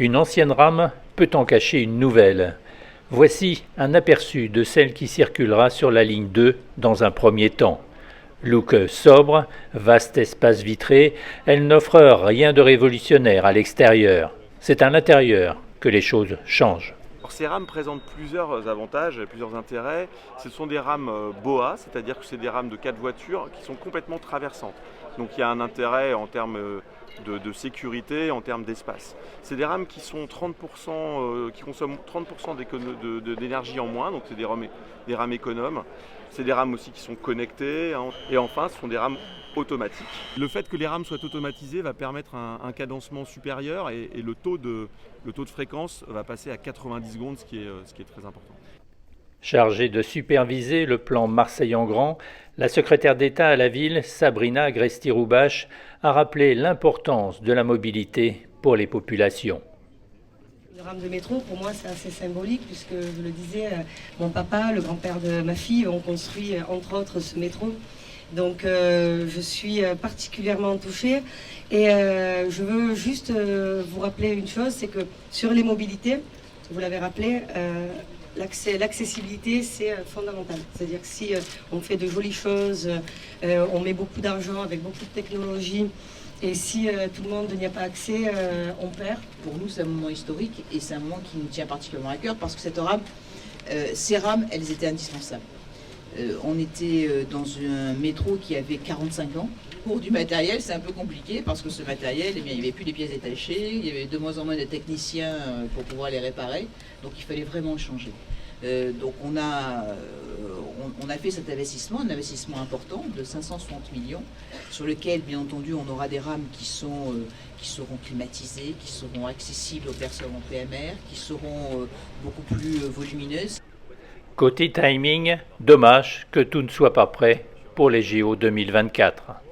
Une ancienne rame peut en cacher une nouvelle. Voici un aperçu de celle qui circulera sur la ligne 2 dans un premier temps. Look sobre, vaste espace vitré, elle n'offre rien de révolutionnaire à l'extérieur. C'est à l'intérieur que les choses changent. Alors, ces rames présentent plusieurs avantages, plusieurs intérêts. Ce sont des rames BOA, c'est-à-dire que c'est des rames de 4 voitures qui sont complètement traversantes. Donc il y a un intérêt en termes de sécurité, en termes d'espace. C'est des rames qui sont 30%, qui consomment 30% d'énergie en moins, donc c'est des rames économes. C'est des rames aussi qui sont connectées, hein. Et enfin, ce sont des rames automatiques. Le fait que les rames soient automatisées va permettre un cadencement supérieur et le taux de fréquence va passer à 90 secondes, ce qui est très important. Chargée de superviser le plan Marseille en grand, la secrétaire d'État à la ville, Sabrina Agresti-Roubache, a rappelé l'importance de la mobilité pour les populations. Une rame de métro, pour moi, c'est assez symbolique puisque, je le disais, mon papa, le grand-père de ma fille, ont construit, entre autres, ce métro. Donc, je suis particulièrement touchée. Et je veux juste vous rappeler une chose, c'est que sur les mobilités, vous l'avez rappelé, l'accessibilité, c'est fondamental. C'est-à-dire que si on fait de jolies choses, on met beaucoup d'argent avec beaucoup de technologie, et si tout le monde n'y a pas accès, on perd. Pour nous, c'est un moment historique et c'est un moment qui nous tient particulièrement à cœur parce que cette rame, ces rames, elles étaient indispensables. On était dans un métro qui avait 45 ans. Pour du matériel, c'est un peu compliqué parce que ce matériel, eh bien, il n'y avait plus les pièces détachées, il y avait de moins en moins de techniciens pour pouvoir les réparer, donc il fallait vraiment le changer. Donc on a fait cet investissement, un investissement important de 560 millions, sur lequel, bien entendu, on aura des rames qui seront climatisées, qui seront accessibles aux personnes en PMR, qui seront beaucoup plus volumineuses. Côté timing, dommage que tout ne soit pas prêt pour les JO 2024.